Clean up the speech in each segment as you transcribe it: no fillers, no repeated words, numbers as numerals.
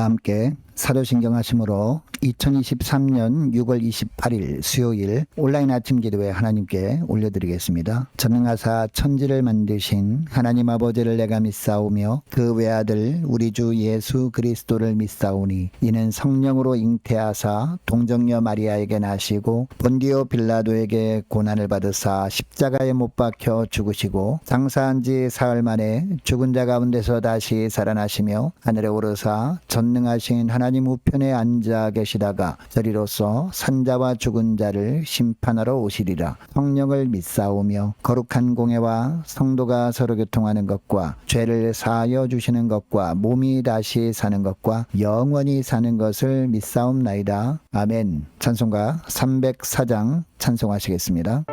다 함께 사도신경 하심으로 2023년 6월 28일 수요일 온라인 아침 기도회 하나님께 올려드리겠습니다. 전능하사 천지를 만드신 하나님 아버지를 내가 믿사오며 그 외아들 우리 주 예수 그리스도를 믿사오니 이는 성령으로 잉태하사 동정녀 마리아에게 나시고 본디오 빌라도에게 고난을 받으사 십자가에 못 박혀 죽으시고 장사한 지 사흘 만에 죽은 자 가운데서 다시 살아나시며 하늘에 오르사 전능하신 하나님 우편에 앉아 계시다가 저리로서 산자와 죽은 자를 심판하러 오시리라. 성령을 믿사오며 거룩한 공회와 성도가 서로 교통하는 것과 죄를 사하여 주시는 것과 몸이 다시 사는 것과 영원히 사는 것을 믿사옵나이다. 아멘. 찬송가 304장 찬송하시겠습니다.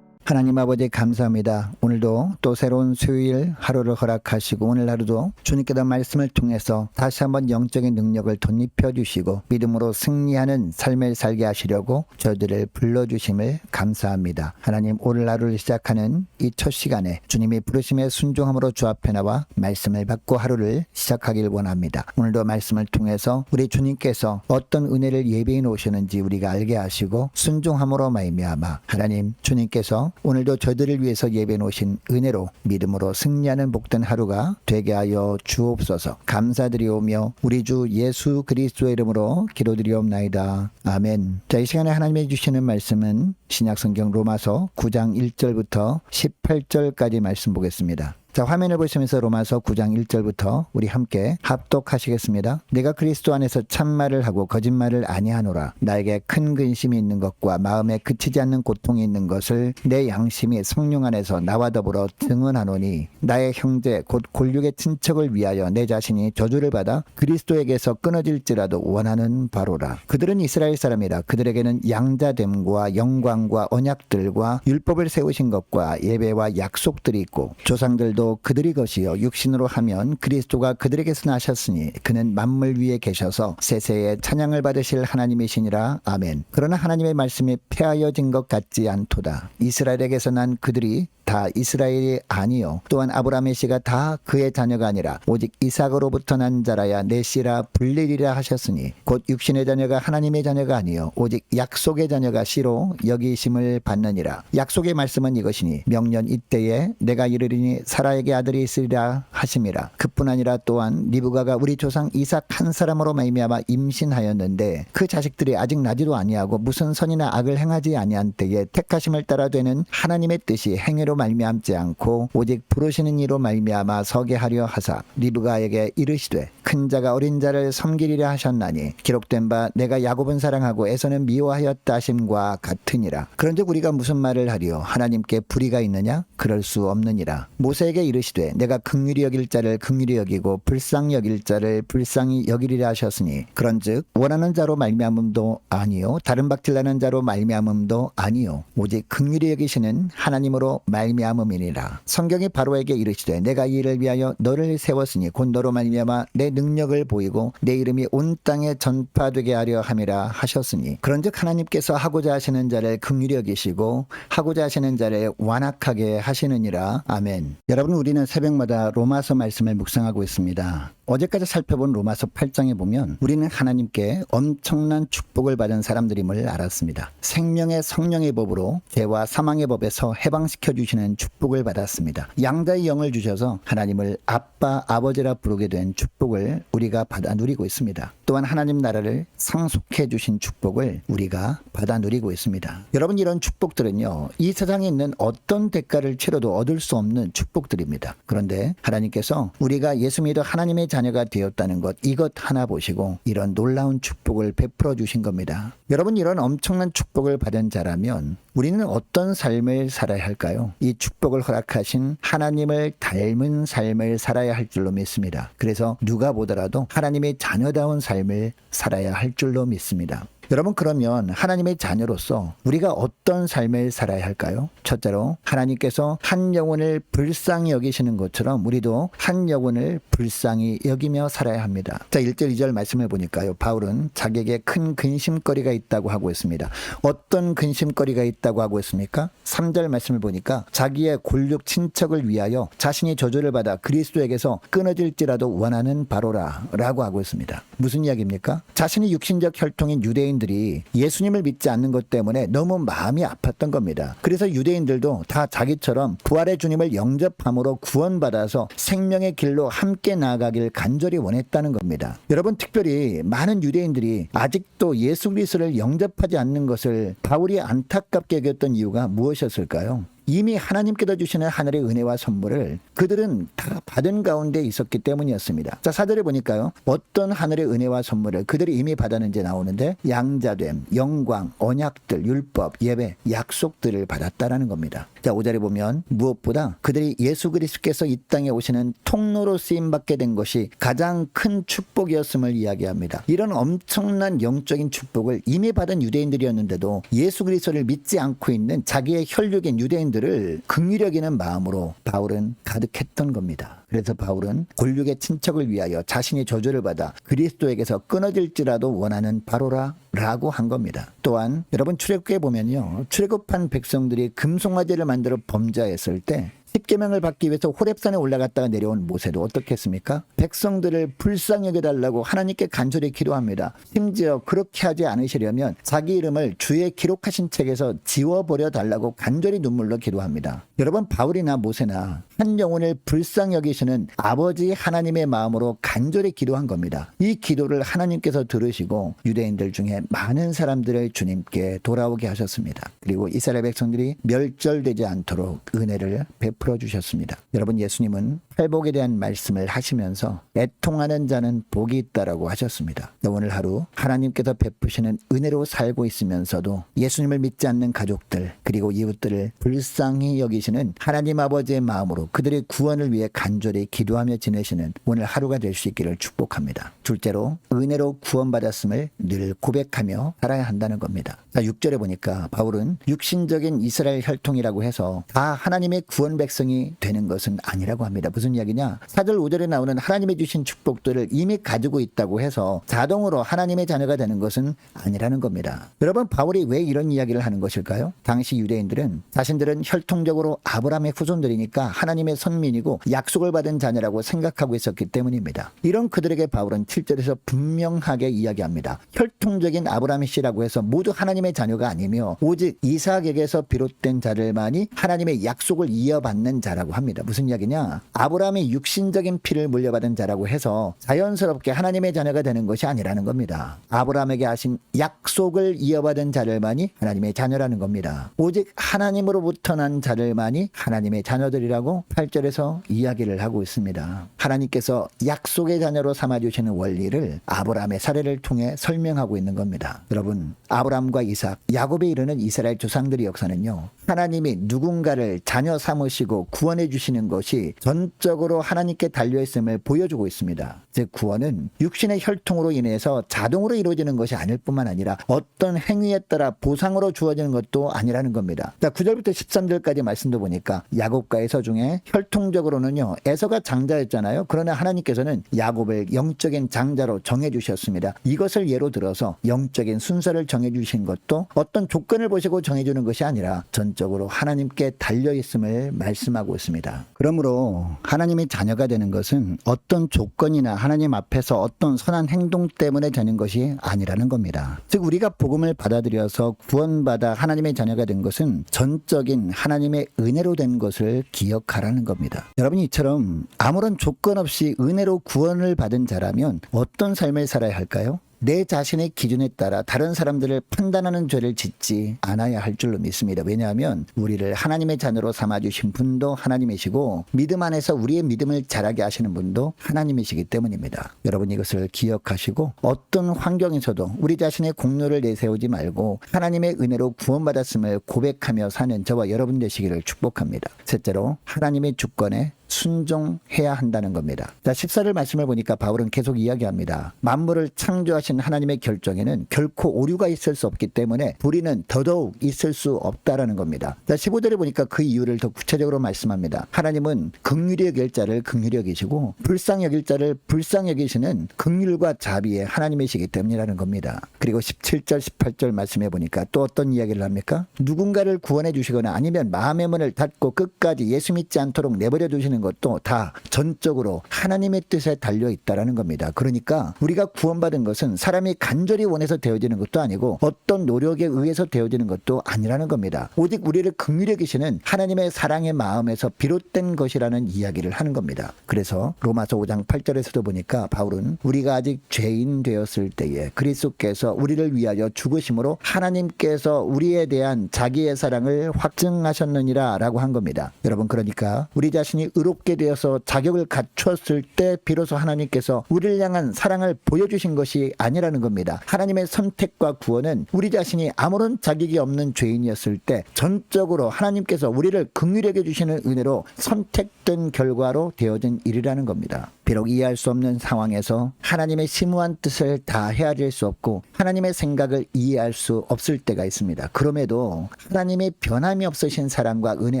하나님 아버지 감사합니다. 오늘도 또 새로운 수요일 하루를 허락하시고 오늘 하루도 주님께서 말씀을 통해서 다시 한번 영적인 능력을 덧입혀 주시고 믿음으로 승리하는 삶을 살게 하시려고 저희들을 불러주심을 감사합니다. 하나님 오늘 하루를 시작하는 이 첫 시간에 주님이 부르심에 순종함으로 주 앞에 나와 말씀을 받고 하루를 시작하길 원합니다. 오늘도 말씀을 통해서 우리 주님께서 어떤 은혜를 예비해 놓으셨는지 우리가 알게 하시고 순종함으로 말미암아 하나님 주님께서 오늘도 저희들을 위해서 예배해 놓으신 은혜로 믿음으로 승리하는 복된 하루가 되게 하여 주옵소서. 감사드리오며 우리 주 예수 그리스도의 이름으로 기도드리옵나이다. 아멘. 자, 이 시간에 하나님이 주시는 말씀은 신약성경 로마서 9장 1절부터 18절까지 말씀 보겠습니다. 자, 화면을 보시면서 로마서 9장 1절부터 우리 함께 합독하시겠습니다. 내가 그리스도 안에서 참말을 하고 거짓말을 아니하노라. 나에게 큰 근심이 있는 것과 마음에 그치지 않는 고통이 있는 것을 내 양심이 성령 안에서 나와 더불어 증언하노니 나의 형제 곧 골육의 친척을 위하여 내 자신이 저주를 받아 그리스도에게서 끊어질지라도 원하는 바로라. 그들은 이스라엘 사람이라. 그들에게는 양자됨과 영광과 언약들과 율법을 세우신 것과 예배와 약속들이 있고 조상들도 그들이 것이요 육신으로 하면 그리스도가 그들에게서 나셨으니 그는 만물 위에 계셔서 세세에 찬양을 받으실 하나님이시니라. 아멘. 그러나 하나님의 말씀이 폐하여진 것 같지 않도다. 이스라엘에게서 난 그들이 다 이스라엘이 아니요 또한 아브라함의 씨가 다 그의 자녀가 아니라 오직 이삭으로부터 난 자라야 내 씨라 불리리라 하셨으니 곧 육신의 자녀가 하나님의 자녀가 아니요 오직 약속의 자녀가 씨로 여기심을 받느니라. 약속의 말씀은 이것이니 명년 이때에 내가 이르리니 사라에게 아들이 있으리라 하심이라. 그뿐 아니라 또한 리브가가 우리 조상 이삭 한 사람으로 말미암아 임신하였는데 그 자식들이 아직 나지도 아니하고 무슨 선이나 악을 행하지 아니한 때에 택하심을 따라 되는 하나님의 뜻이 행위로 말미암지 않고 오직 부르시는 이로 말미암아 서게 하려 하사 리브가에게 이르시되 큰 자가 어린 자를 섬기리라 하셨나니 기록된 바 내가 야곱은 사랑하고 에서는 미워하였다 하심과 같으니라. 그런즉 우리가 무슨 말을 하리요? 하나님께 불의가 있느냐? 그럴 수 없느니라. 모세에게 이르시되 내가 긍휼히 여길 자를 긍휼히 여기고 불쌍히 여길 자를 불쌍히 여기리라 하셨으니 그런즉 원하는 자로 말미암음도 아니요 다른 박질나는 자로 말미암음도 아니요 오직 긍휼히 여기시는 하나님으로 말미암음이니라. 성경이 바로에게 이르시되 내가 이 일을 위하여 너를 세웠으니 곧 너로 말미암아 내 능력을 보이고 내 이름이 온 땅에 전파되게 하려 함이라 하셨으니 그런즉 하나님께서 하고자 하시는 자를 긍휼히 여기시고 하고자 하시는 자를 완악하게 하시느니라. 아멘. 여러분, 우리는 새벽마다 로마서 말씀을 묵상하고 있습니다. 어제까지 살펴본 로마서 8장에 보면 우리는 하나님께 엄청난 축복을 받은 사람들임을 알았습니다. 생명의 성령의 법으로 죄와 사망의 법에서 해방시켜 주시는 축복을 받았습니다. 양자의 영을 주셔서 하나님을 아빠, 아버지라 부르게 된 축복을 우리가 받아 누리고 있습니다. 또한 하나님 나라를 상속해 주신 축복을 우리가 받아 누리고 있습니다. 여러분, 이런 축복들은요, 이 세상에 있는 어떤 대가를 치러도 얻을 수 없는 축복들입니다. 그런데 하나님께서 우리가 예수 믿어 하나님의 자녀가 되었다는 것, 이것 하나 보시고 이런 놀라운 축복을 베풀어 주신 겁니다. 여러분, 이런 엄청난 축복을 받은 자라면 우리는 어떤 삶을 살아야 할까요? 이 축복을 허락하신 하나님을 닮은 삶을 살아야 할 줄로 믿습니다. 그래서 누가 보더라도 하나님의 자녀다운 삶을 살아야 할 줄로 믿습니다. 여러분, 그러면 하나님의 자녀로서 우리가 어떤 삶을 살아야 할까요? 첫째로 하나님께서 한 영혼을 불쌍히 여기시는 것처럼 우리도 한 영혼을 불쌍히 여기며 살아야 합니다. 자, 1절 2절 말씀을 보니까요, 바울은 자기에게 큰 근심거리가 있다고 하고 있습니다. 어떤 근심거리가 있다고 하고 있습니까? 3절 말씀을 보니까 자기의 골육 친척을 위하여 자신이 저주를 받아 그리스도에게서 끊어질지라도 원하는 바로라 라고 하고 있습니다. 무슨 이야기입니까? 자신이 육신적 혈통인 유대인들이 예수님을 믿지 않는 것 때문에 너무 마음이 아팠던 겁니다. 그래서 유대인들도 다 자기처럼 부활의 주님을 영접함으로 구원받아서 생명의 길로 함께 나아가길 간절히 원했다는 겁니다. 여러분, 특별히 많은 유대인들이 아직도 예수 그리스도를 영접하지 않는 것을 바울이 안타깝게 여겼던 이유가 무엇이었을까요? 이미 하나님께서 주시는 하늘의 은혜와 선물을 그들은 다 받은 가운데 있었기 때문이었습니다. 자, 4절에 보니까요, 어떤 하늘의 은혜와 선물을 그들이 이미 받았는지 나오는데 양자됨, 영광, 언약들, 율법, 예배, 약속들을 받았다라는 겁니다. 자, 5절에 보면 무엇보다 그들이 예수 그리스도께서 이 땅에 오시는 통로로 쓰임받게 된 것이 가장 큰 축복이었음을 이야기합니다. 이런 엄청난 영적인 축복을 이미 받은 유대인들이었는데도 예수 그리스도를 믿지 않고 있는 자기의 혈육인 유대인들 을 긍휼히 여기는 마음으로 바울은 가득했던 겁니다. 그래서 바울은 골육의 친척을 위하여 자신이 저주를 받아 그리스도에게서 끊어질지라도 원하는 바로라 라고 한 겁니다. 또한 여러분, 출애굽기에 보면요, 출애굽한 백성들이 금송아지를 만들어 범죄했을 때 10계명을 받기 위해서 호렙산에 올라갔다가 내려온 모세도 어떻게 했습니까? 백성들을 불쌍히 여겨달라고 하나님께 간절히 기도합니다. 심지어 그렇게 하지 않으시려면 자기 이름을 주의 기록하신 책에서 지워버려 달라고 간절히 눈물로 기도합니다. 여러분, 바울이나 모세나 한 영혼을 불쌍히 여기시는 아버지 하나님의 마음으로 간절히 기도한 겁니다. 이 기도를 하나님께서 들으시고 유대인들 중에 많은 사람들을 주님께 돌아오게 하셨습니다. 그리고 이스라엘 백성들이 멸절되지 않도록 은혜를 베풀어 풀어주셨습니다. 여러분, 예수님은 팔복에 대한 말씀을 하시면서 애통하는 자는 복이 있다라고 하셨습니다. 오늘 하루 하나님께서 베푸시는 은혜로 살고 있으면서도 예수님을 믿지 않는 가족들 그리고 이웃들을 불쌍히 여기시는 하나님 아버지의 마음으로 그들의 구원을 위해 간절히 기도하며 지내시는 오늘 하루가 될 수 있기를 축복합니다. 둘째로 은혜로 구원받았음을 늘 고백하며 살아야 한다는 겁니다. 6절에 보니까 바울은 육신적인 이스라엘 혈통이라고 해서 다 하나님의 구원 백성이 되는 것은 아니라고 합니다. 무슨 이야기냐? 4절 5절에 나오는 하나님의 주신 축복들을 이미 가지고 있다고 해서 자동으로 하나님의 자녀가 되는 것은 아니라는 겁니다. 여러분, 바울이 왜 이런 이야기를 하는 것일까요? 당시 유대인들은 자신들은 혈통적으로 아브라함의 후손들이니까 하나님의 선민이고 약속을 받은 자녀라고 생각하고 있었기 때문입니다. 이런 그들에게 바울은 7절에서 분명하게 이야기합니다. 혈통적인 아브라함의 씨라고 해서 모두 하나님의 자녀가 아니며 오직 이삭에게서 비롯된 자들만이 하나님의 약속을 이어받는 자라고 합니다. 무슨 이야기냐? 아브라함의 육신적인 피를 물려받은 자라고 해서 자연스럽게 하나님의 자녀가 되는 것이 아니라는 겁니다. 아브라함에게 하신 약속을 이어받은 자들만이 하나님의 자녀라는 겁니다. 오직 하나님으로부터 난 자들만이 하나님의 자녀들이라고 8절에서 이야기를 하고 있습니다. 하나님께서 약속의 자녀로 삼아주시는 원리를 아브라함의 사례를 통해 설명하고 있는 겁니다. 여러분, 아브라함과 이삭, 야곱에 이르는 이스라엘 조상들의 역사는요, 하나님이 누군가를 자녀 삼으시고 구원해 주시는 것이 전적으로 하나님께 달려있음을 보여주고 있습니다. 즉, 구원은 육신의 혈통으로 인해서 자동으로 이루어지는 것이 아닐 뿐만 아니라 어떤 행위에 따라 보상으로 주어지는 것도 아니라는 겁니다. 자, 9절부터 13절까지 말씀도 보니까 야곱과 에서 중에 혈통적으로는요, 에서가 장자였잖아요. 그러나 하나님께서는 야곱을 영적인 장자로 정해주셨습니다. 이것을 예로 들어서 영적인 순서를 정해주신 것도 어떤 조건을 보시고 정해주는 것이 아니라 전적으로 하나님께 달려있음을 말씀하고 있습니다. 그러므로 하나님의 자녀가 되는 것은 어떤 조건이나 하나님 앞에서 어떤 선한 행동 때문에 되는 것이 아니라는 겁니다. 즉, 우리가 복음을 받아들여서 구원받아 하나님의 자녀가 된 것은 전적인 하나님의 은혜로 된 것을 기억하라는 겁니다. 여러분, 이처럼 아무런 조건 없이 은혜로 구원을 받은 자라면 어떤 삶을 살아야 할까요? 내 자신의 기준에 따라 다른 사람들을 판단하는 죄를 짓지 않아야 할 줄로 믿습니다. 왜냐하면 우리를 하나님의 자녀로 삼아주신 분도 하나님이시고 믿음 안에서 우리의 믿음을 자라게 하시는 분도 하나님이시기 때문입니다. 여러분, 이것을 기억하시고 어떤 환경에서도 우리 자신의 공로를 내세우지 말고 하나님의 은혜로 구원받았음을 고백하며 사는 저와 여러분 되시기를 축복합니다. 셋째로 하나님의 주권에 순종해야 한다는 겁니다. 자, 14절 말씀을 보니까 바울은 계속 이야기합니다. 만물을 창조하신 하나님의 결정에는 결코 오류가 있을 수 없기 때문에 불의는 더더욱 있을 수 없다라는 겁니다. 자, 15절에 보니까 그 이유를 더 구체적으로 말씀합니다. 하나님은 긍휼히 여길 자를 긍휼히 여기시고 불쌍히 여길 자를 불쌍히 여기시는 긍휼과 자비의 하나님이시기 때문이라는 겁니다. 그리고 17절 18절 말씀해 보니까 또 어떤 이야기를 합니까? 누군가를 구원해 주시거나 아니면 마음의 문을 닫고 끝까지 예수 믿지 않도록 내버려 두시는 것도 다 전적으로 하나님의 뜻에 달려 있다라는 겁니다. 그러니까 우리가 구원받은 것은 사람이 간절히 원해서 되어지는 것도 아니고 어떤 노력에 의해서 되어지는 것도 아니라는 겁니다. 오직 우리를 긍휼히 여기시는 하나님의 사랑의 마음에서 비롯된 것이라는 이야기를 하는 겁니다. 그래서 로마서 5장 8절에서도 보니까 바울은 우리가 아직 죄인 되었을 때에 그리스도께서 우리를 위하여 죽으심으로 하나님께서 우리에 대한 자기의 사랑을 확증하셨느니라 라고 한 겁니다. 여러분, 그러니까 우리 자신이 의롭게 되어서 자격을 갖추었을 때 비로소 하나님께서 우리를 향한 사랑을 보여주신 것이 아니라는 겁니다. 하나님의 선택과 구원은 우리 자신이 아무런 자격이 없는 죄인이었을 때 전적으로 하나님께서 우리를 긍휼히 여겨 주시는 은혜로 선택된 결과로 되어진 일이라는 겁니다. 비록 이해할 수 없는 상황에서 하나님의 심오한 뜻을 다 헤아릴 수 없고 하나님의 생각을 이해할 수 없을 때가 있습니다. 그럼에도 하나님의 변함이 없으신 사랑과 은혜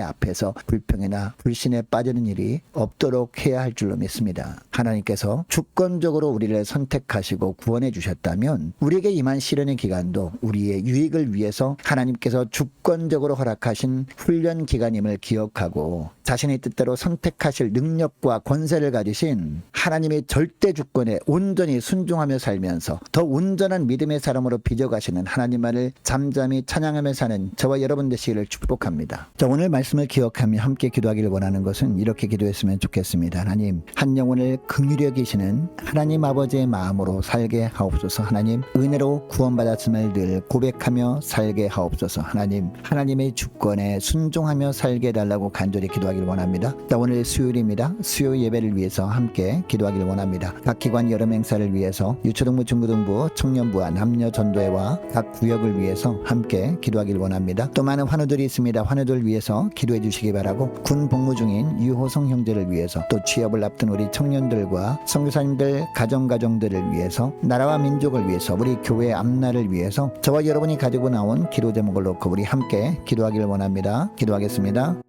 앞에서 불평이나 불신에 빠지는 일이 없도록 해야 할 줄로 믿습니다. 하나님께서 주권적으로 우리를 선택하시고 구원해 주셨다면 우리에게 임한 시련의 기간도 우리의 유익을 위해서 하나님께서 주권적으로 허락하신 훈련 기간임을 기억하고 자신의 뜻대로 선택하실 능력과 권세를 가지신 하나님의 절대 주권에 온전히 순종하며 살면서 더 온전한 믿음의 사람으로 빚어가시는 하나님만을 잠잠히 찬양하며 사는 저와 여러분 되시기를 축복합니다. 자, 오늘 말씀을 기억하며 함께 기도하기를 원하는 것은 이렇게 기도했으면 좋겠습니다. 하나님, 한 영혼을 긍휼히 여기시는 하나님 아버지의 마음으로 살게 하옵소서. 하나님, 은혜로 구원받았음을 늘 고백하며 살게 하옵소서. 하나님, 하나님의 주권에 순종하며 살게 해달라고 간절히 기도하길 원합니다. 자, 오늘 수요일입니다. 수요 예배를 위해서 함께 기도하길 원합니다. 각 기관 여름 행사를 위해서 유초등부, 중고등부, 청년부와 남녀 전도회와 각 구역을 위해서 함께 기도하길 원합니다. 또 많은 환우들이 있습니다. 환우들 위해서 기도해 주시기 바라고, 군 복무 중인 유호성 형제를 위해서, 또 취업을 앞둔 우리 청년들과 선교사님들 가정들을 위해서, 나라와 민족을 위해서, 우리 교회 앞날을 위해서 저와 여러분이 가지고 나온 기도 제목을 놓고 우리 함께 기도하길 원합니다. 기도하겠습니다.